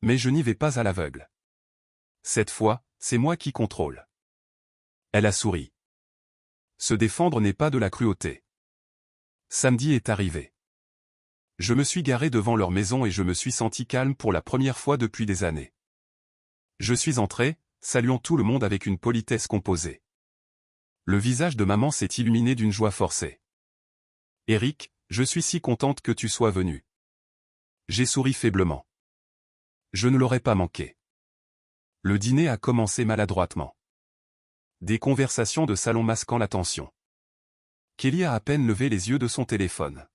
Mais je n'y vais pas à l'aveugle. Cette fois, c'est moi qui contrôle. Elle a souri. Se défendre n'est pas de la cruauté. Samedi est arrivé. Je me suis garé devant leur maison et je me suis senti calme pour la première fois depuis des années. Je suis entré, saluant tout le monde avec une politesse composée. Le visage de maman s'est illuminé d'une joie forcée. « Eric, je suis si contente que tu sois venu. » J'ai souri faiblement. Je ne l'aurais pas manqué. Le dîner a commencé maladroitement. Des conversations de salon masquant l'attention. Kelly a à peine levé les yeux de son téléphone.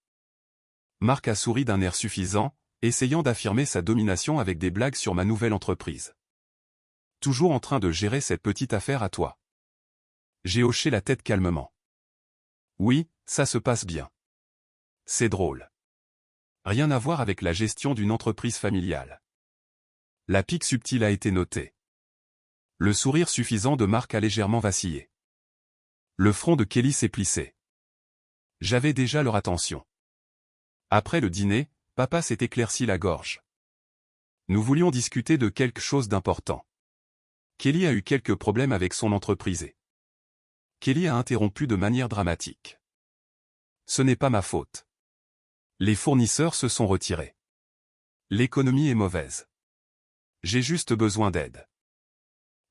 Marc a souri d'un air suffisant, essayant d'affirmer sa domination avec des blagues sur ma nouvelle entreprise. Toujours en train de gérer cette petite affaire à toi. J'ai hoché la tête calmement. Oui, ça se passe bien. C'est drôle. Rien à voir avec la gestion d'une entreprise familiale. La pique subtile a été notée. Le sourire suffisant de Marc a légèrement vacillé. Le front de Kelly s'est plissé. J'avais déjà leur attention. Après le dîner, papa s'est éclairci la gorge. Nous voulions discuter de quelque chose d'important. Kelly a eu quelques problèmes avec son entreprise et Kelly a interrompu de manière dramatique. Ce n'est pas ma faute. Les fournisseurs se sont retirés. L'économie est mauvaise. J'ai juste besoin d'aide.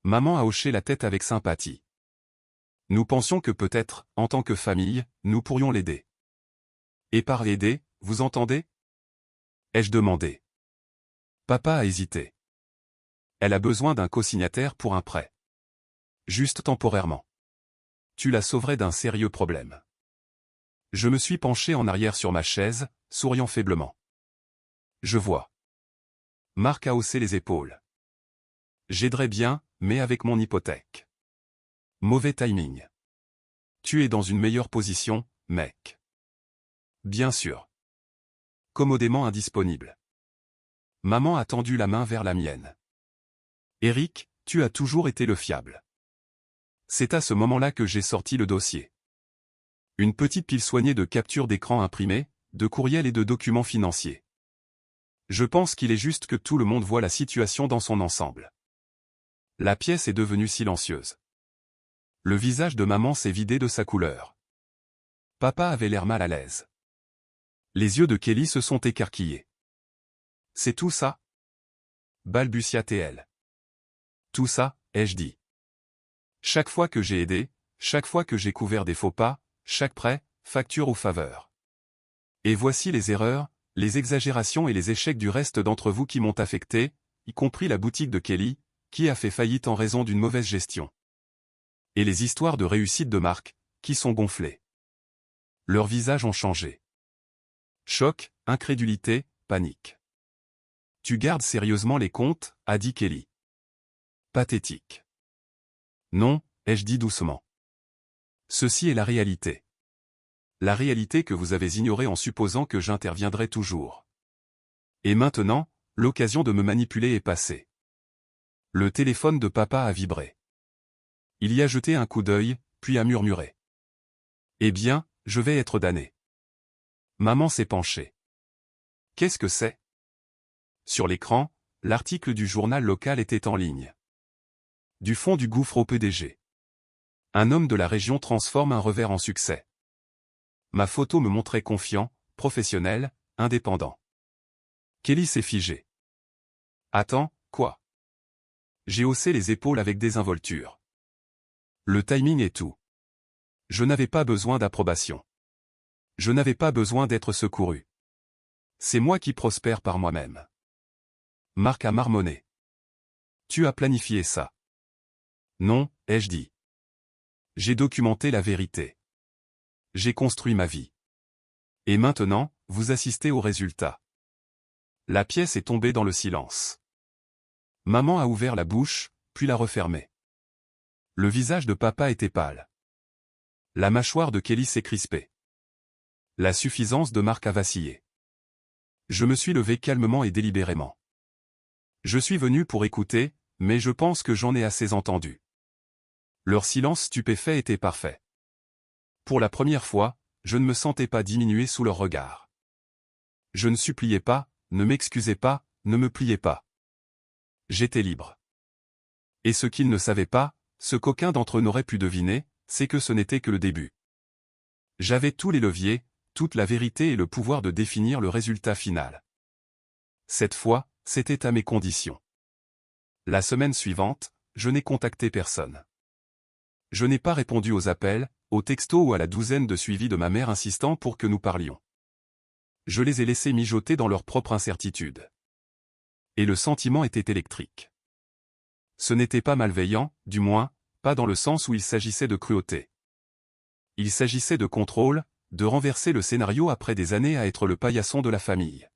Maman a hoché la tête avec sympathie. Nous pensions que peut-être, en tant que famille, nous pourrions l'aider. Et par aider, vous entendez ? Ai-je demandé. Papa a hésité. Elle a besoin d'un co-signataire pour un prêt. Juste temporairement. Tu la sauverais d'un sérieux problème. Je me suis penché en arrière sur ma chaise, souriant faiblement. Je vois. Marc a haussé les épaules. J'aiderais bien, mais avec mon hypothèque. Mauvais timing. Tu es dans une meilleure position, mec. Bien sûr. Commodément indisponible. Maman a tendu la main vers la mienne. Eric, tu as toujours été le fiable. C'est à ce moment-là que j'ai sorti le dossier. Une petite pile soignée de captures d'écran imprimées, de courriels et de documents financiers. Je pense qu'il est juste que tout le monde voit la situation dans son ensemble. La pièce est devenue silencieuse. Le visage de maman s'est vidé de sa couleur. Papa avait l'air mal à l'aise. Les yeux de Kelly se sont écarquillés. C'est tout ça ? Balbutia-t-elle. Tout ça, ai-je dit. Chaque fois que j'ai aidé, chaque fois que j'ai couvert des faux pas, chaque prêt, facture ou faveur. Et voici les erreurs, les exagérations et les échecs du reste d'entre vous qui m'ont affecté, y compris la boutique de Kelly, qui a fait faillite en raison d'une mauvaise gestion. Et les histoires de réussite de Marc, qui sont gonflées. Leurs visages ont changé. Choc, incrédulité, panique. Tu gardes sérieusement les comptes, a dit Kelly. Pathétique. Non, ai-je dit doucement. Ceci est la réalité. La réalité que vous avez ignorée en supposant que j'interviendrai toujours. Et maintenant, l'occasion de me manipuler est passée. Le téléphone de papa a vibré. Il y a jeté un coup d'œil, puis a murmuré. Eh bien, je vais être damné. Maman s'est penchée. Qu'est-ce que c'est? Sur l'écran, l'article du journal local était en ligne. Du fond du gouffre au PDG. Un homme de la région transforme un revers en succès. Ma photo me montrait confiant, professionnel, indépendant. Kelly s'est figée. Attends, quoi? J'ai haussé les épaules avec désinvolture. Le timing est tout. Je n'avais pas besoin d'approbation. Je n'avais pas besoin d'être secouru. C'est moi qui prospère par moi-même. Marc a marmonné. Tu as planifié ça. Non, ai-je dit. J'ai documenté la vérité. J'ai construit ma vie. Et maintenant, vous assistez au résultat. La pièce est tombée dans le silence. Maman a ouvert la bouche, puis l'a refermée. Le visage de papa était pâle. La mâchoire de Kelly s'est crispée. La suffisance de Marc a vacillé. Je me suis levé calmement et délibérément. Je suis venu pour écouter, mais je pense que j'en ai assez entendu. Leur silence stupéfait était parfait. Pour la première fois, je ne me sentais pas diminué sous leur regard. Je ne suppliais pas, ne m'excusais pas, ne me pliais pas. J'étais libre. Et ce qu'ils ne savaient pas, ce qu'aucun d'entre eux n'aurait pu deviner, c'est que ce n'était que le début. J'avais tous les leviers, toute la vérité et le pouvoir de définir le résultat final. Cette fois, c'était à mes conditions. La semaine suivante, je n'ai contacté personne. Je n'ai pas répondu aux appels, aux textos ou à la douzaine de suivis de ma mère insistant pour que nous parlions. Je les ai laissés mijoter dans leur propre incertitude. Et le sentiment était électrique. Ce n'était pas malveillant, du moins, pas dans le sens où il s'agissait de cruauté. Il s'agissait de contrôle, de renverser le scénario après des années à être le paillasson de la famille.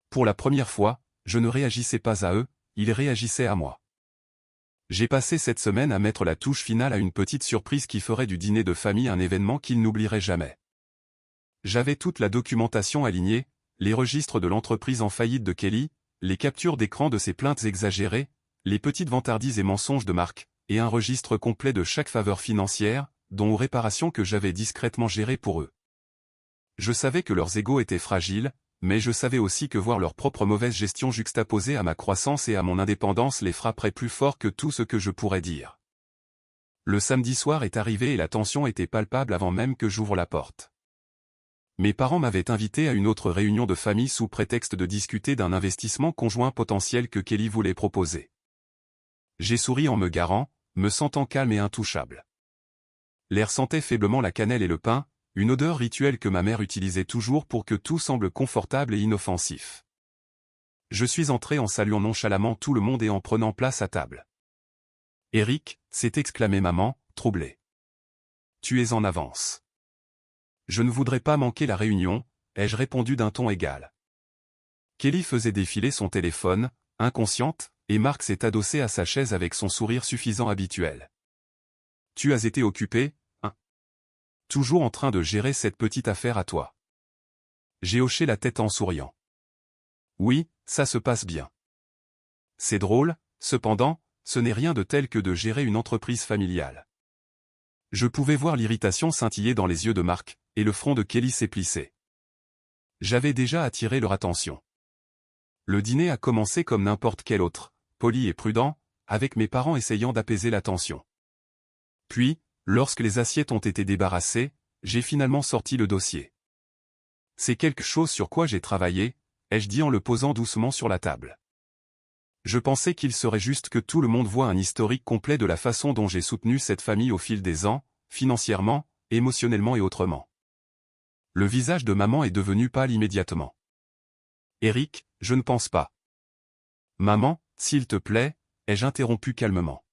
Pour la première fois, je ne réagissais pas à eux, ils réagissaient à moi. J'ai passé cette semaine à mettre la touche finale à une petite surprise qui ferait du dîner de famille un événement qu'ils n'oublieraient jamais. J'avais toute la documentation alignée, les registres de l'entreprise en faillite de Kelly, les captures d'écran de ses plaintes exagérées, les petites vantardises et mensonges de Marc, et un registre complet de chaque faveur financière, dont aux réparations que j'avais discrètement gérées pour eux. Je savais que leurs égos étaient fragiles, mais je savais aussi que voir leur propre mauvaise gestion juxtaposée à ma croissance et à mon indépendance les frapperait plus fort que tout ce que je pourrais dire. Le samedi soir est arrivé et la tension était palpable avant même que j'ouvre la porte. Mes parents m'avaient invité à une autre réunion de famille sous prétexte de discuter d'un investissement conjoint potentiel que Kelly voulait proposer. J'ai souri en me garant, me sentant calme et intouchable. L'air sentait faiblement la cannelle et le pain, une odeur rituelle que ma mère utilisait toujours pour que tout semble confortable et inoffensif. Je suis entré en saluant nonchalamment tout le monde et en prenant place à table. « Eric » s'est exclamé maman, troublée. « Tu es en avance. » « Je ne voudrais pas manquer la réunion », ai-je répondu d'un ton égal. Kelly faisait défiler son téléphone, inconsciente, et Marc s'est adossé à sa chaise avec son sourire suffisant habituel. « Tu as été occupé, hein? Toujours en train de gérer cette petite affaire à toi. » J'ai hoché la tête en souriant. « Oui, ça se passe bien. » C'est drôle, cependant, ce n'est rien de tel que de gérer une entreprise familiale. Je pouvais voir l'irritation scintiller dans les yeux de Marc, et le front de Kelly s'est plissé. J'avais déjà attiré leur attention. Le dîner a commencé comme n'importe quel autre, poli et prudent, avec mes parents essayant d'apaiser la tension. Puis, lorsque les assiettes ont été débarrassées, j'ai finalement sorti le dossier. C'est quelque chose sur quoi j'ai travaillé, ai-je dit en le posant doucement sur la table. Je pensais qu'il serait juste que tout le monde voie un historique complet de la façon dont j'ai soutenu cette famille au fil des ans, financièrement, émotionnellement et autrement. Le visage de maman est devenu pâle immédiatement. « Eric, je ne pense pas. »« Maman, s'il te plaît, » ai-je interrompu calmement.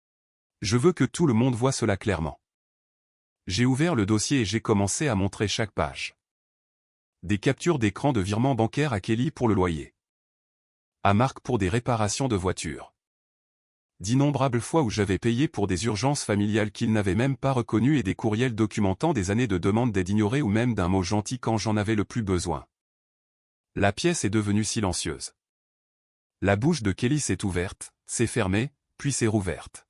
« Je veux que tout le monde voie cela clairement. » J'ai ouvert le dossier et j'ai commencé à montrer chaque page. Des captures d'écran de virements bancaires à Kelly pour le loyer. À Marc pour des réparations de voitures. D'innombrables fois où j'avais payé pour des urgences familiales qu'il n'avait même pas reconnues et des courriels documentant des années de demandes d'aide ignorées ou même d'un mot gentil quand j'en avais le plus besoin. La pièce est devenue silencieuse. La bouche de Kelly s'est ouverte, s'est fermée, puis s'est rouverte.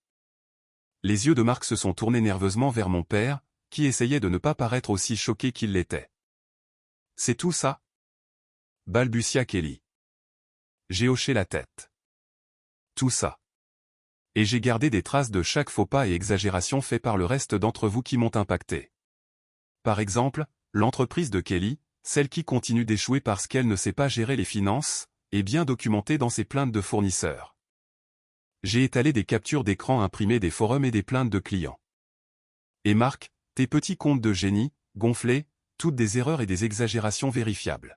Les yeux de Marc se sont tournés nerveusement vers mon père, qui essayait de ne pas paraître aussi choqué qu'il l'était. C'est tout ça? Balbutia Kelly. J'ai hoché la tête. Tout ça. Et j'ai gardé des traces de chaque faux pas et exagération fait par le reste d'entre vous qui m'ont impacté. Par exemple, l'entreprise de Kelly, celle qui continue d'échouer parce qu'elle ne sait pas gérer les finances, est bien documentée dans ses plaintes de fournisseurs. J'ai étalé des captures d'écran imprimées des forums et des plaintes de clients. Et Marc, tes petits comptes de génie, gonflés, toutes des erreurs et des exagérations vérifiables.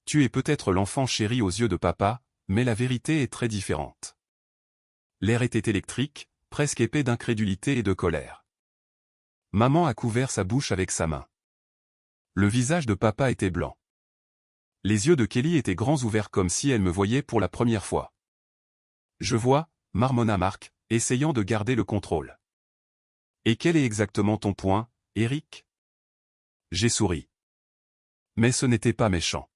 Tu es peut-être l'enfant chéri aux yeux de papa, mais la vérité est très différente. L'air était électrique, presque épais d'incrédulité et de colère. Maman a couvert sa bouche avec sa main. Le visage de papa était blanc. Les yeux de Kelly étaient grands ouverts comme si elle me voyait pour la première fois. Je vois, marmonna Marc, essayant de garder le contrôle. Et quel est exactement ton point, Eric? J'ai souri. Mais ce n'était pas méchant.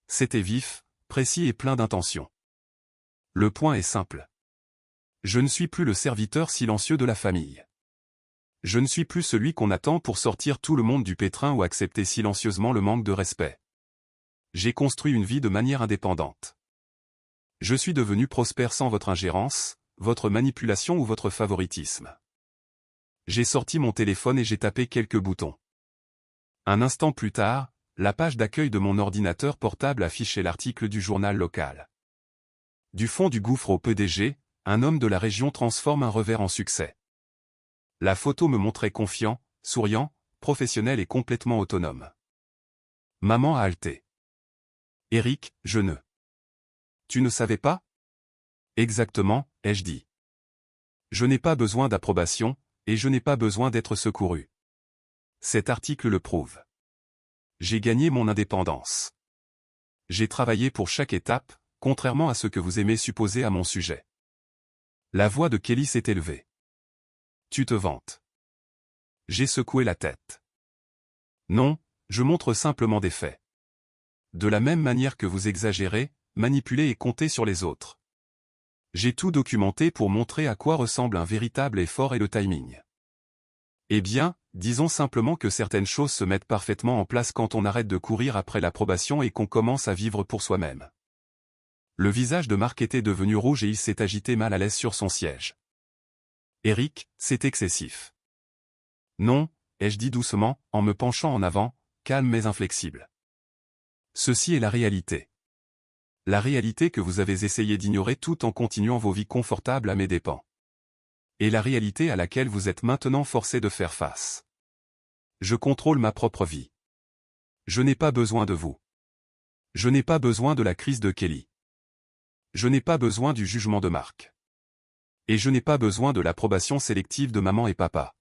C'était vif, précis et plein d'intention. Le point est simple. Je ne suis plus le serviteur silencieux de la famille. Je ne suis plus celui qu'on attend pour sortir tout le monde du pétrin ou accepter silencieusement le manque de respect. J'ai construit une vie de manière indépendante. Je suis devenu prospère sans votre ingérence, votre manipulation ou votre favoritisme. J'ai sorti mon téléphone et j'ai tapé quelques boutons. Un instant plus tard, la page d'accueil de mon ordinateur portable affichait l'article du journal local. Du fond du gouffre au PDG, un homme de la région transforme un revers en succès. La photo me montrait confiant, souriant, professionnel et complètement autonome. Maman a halté. Eric, je ne. Tu ne savais pas? Exactement, ai-je dit. Je n'ai pas besoin d'approbation, et je n'ai pas besoin d'être secouru. Cet article le prouve. J'ai gagné mon indépendance. J'ai travaillé pour chaque étape, contrairement à ce que vous aimez supposer à mon sujet. La voix de Kelly s'est élevée. Tu te vantes. J'ai secoué la tête. Non, je montre simplement des faits. De la même manière que vous exagérez, manipulez et comptez sur les autres. J'ai tout documenté pour montrer à quoi ressemble un véritable effort et le timing. Eh bien, disons simplement que certaines choses se mettent parfaitement en place quand on arrête de courir après l'approbation et qu'on commence à vivre pour soi-même. Le visage de Marc était devenu rouge et il s'est agité mal à l'aise sur son siège. Eric, c'est excessif. Non, ai-je dit doucement, en me penchant en avant, calme mais inflexible. Ceci est la réalité. La réalité que vous avez essayé d'ignorer tout en continuant vos vies confortables à mes dépens. Et la réalité à laquelle vous êtes maintenant forcé de faire face. Je contrôle ma propre vie. Je n'ai pas besoin de vous. Je n'ai pas besoin de la crise de Kelly. Je n'ai pas besoin du jugement de Marc. Et je n'ai pas besoin de l'approbation sélective de maman et papa.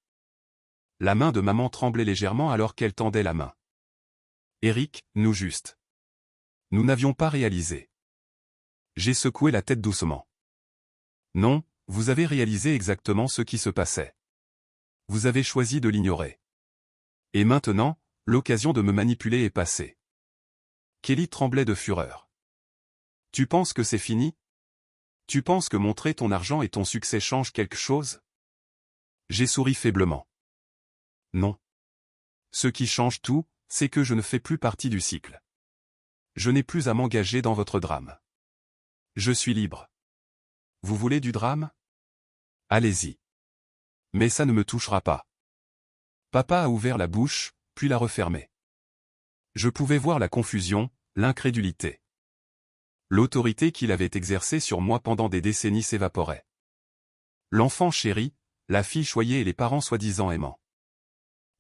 La main de maman tremblait légèrement alors qu'elle tendait la main. Eric, nous juste. Nous n'avions pas réalisé. J'ai secoué la tête doucement. Non, vous avez réalisé exactement ce qui se passait. Vous avez choisi de l'ignorer. Et maintenant, l'occasion de me manipuler est passée. Kelly tremblait de fureur. Tu penses que c'est fini? Tu penses que montrer ton argent et ton succès change quelque chose? J'ai souri faiblement. Non. Ce qui change tout, c'est que je ne fais plus partie du cycle. Je n'ai plus à m'engager dans votre drame. Je suis libre. Vous voulez du drame? Allez-y. Mais ça ne me touchera pas. Papa a ouvert la bouche, puis l'a refermée. Je pouvais voir la confusion, l'incrédulité. L'autorité qu'il avait exercée sur moi pendant des décennies s'évaporait. L'enfant chéri, la fille choyée et les parents soi-disant aimants.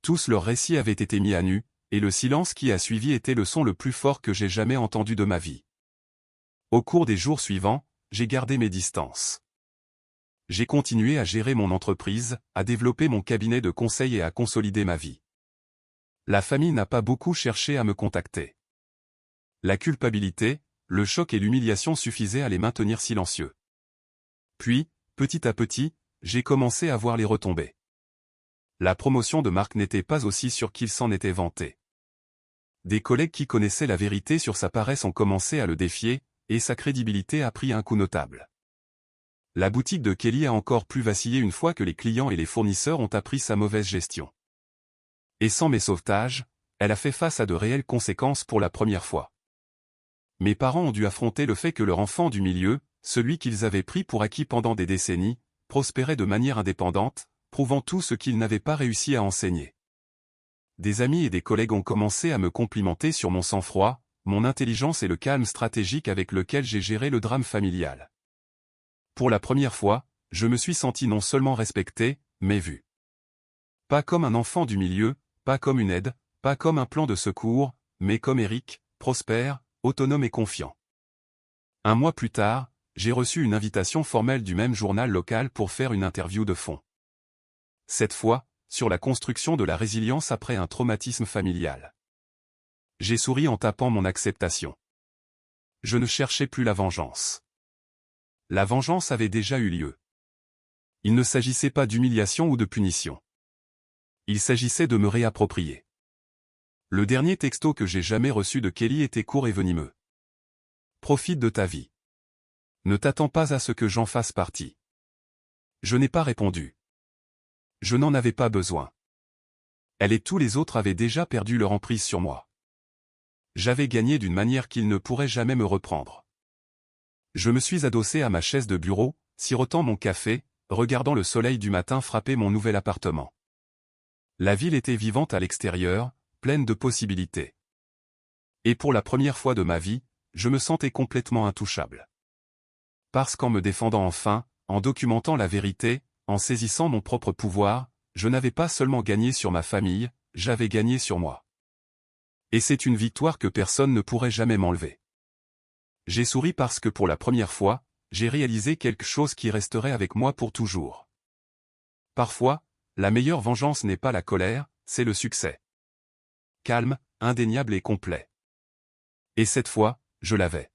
Tous leurs récits avaient été mis à nu, et le silence qui a suivi était le son le plus fort que j'ai jamais entendu de ma vie. Au cours des jours suivants, j'ai gardé mes distances. J'ai continué à gérer mon entreprise, à développer mon cabinet de conseil et à consolider ma vie. La famille n'a pas beaucoup cherché à me contacter. La culpabilité, le choc et l'humiliation suffisaient à les maintenir silencieux. Puis, petit à petit, j'ai commencé à voir les retombées. La promotion de Marc n'était pas aussi sûre qu'il s'en était vanté. Des collègues qui connaissaient la vérité sur sa paresse ont commencé à le défier, et sa crédibilité a pris un coup notable. La boutique de Kelly a encore plus vacillé une fois que les clients et les fournisseurs ont appris sa mauvaise gestion. Et sans mes sauvetages, elle a fait face à de réelles conséquences pour la première fois. Mes parents ont dû affronter le fait que leur enfant du milieu, celui qu'ils avaient pris pour acquis pendant des décennies, prospérait de manière indépendante, prouvant tout ce qu'ils n'avaient pas réussi à enseigner. Des amis et des collègues ont commencé à me complimenter sur mon sang-froid, mon intelligence et le calme stratégique avec lequel j'ai géré le drame familial. Pour la première fois, je me suis senti non seulement respecté, mais vu. Pas comme un enfant du milieu, pas comme une aide, pas comme un plan de secours, mais comme Eric, prospère, autonome et confiant. Un mois plus tard, j'ai reçu une invitation formelle du même journal local pour faire une interview de fond. Cette fois, sur la construction de la résilience après un traumatisme familial. J'ai souri en tapant mon acceptation. Je ne cherchais plus la vengeance. La vengeance avait déjà eu lieu. Il ne s'agissait pas d'humiliation ou de punition. Il s'agissait de me réapproprier. Le dernier texto que j'ai jamais reçu de Kelly était court et venimeux. Profite de ta vie. Ne t'attends pas à ce que j'en fasse partie. Je n'ai pas répondu. Je n'en avais pas besoin. Elle et tous les autres avaient déjà perdu leur emprise sur moi. J'avais gagné d'une manière qu'ils ne pourraient jamais me reprendre. Je me suis adossé à ma chaise de bureau, sirotant mon café, regardant le soleil du matin frapper mon nouvel appartement. La ville était vivante à l'extérieur, pleine de possibilités. Et pour la première fois de ma vie, je me sentais complètement intouchable. Parce qu'en me défendant enfin, en documentant la vérité, en saisissant mon propre pouvoir, je n'avais pas seulement gagné sur ma famille, j'avais gagné sur moi. Et c'est une victoire que personne ne pourrait jamais m'enlever. J'ai souri parce que pour la première fois, j'ai réalisé quelque chose qui resterait avec moi pour toujours. Parfois, la meilleure vengeance n'est pas la colère, c'est le succès. Calme, indéniable et complet. Et cette fois, je l'avais.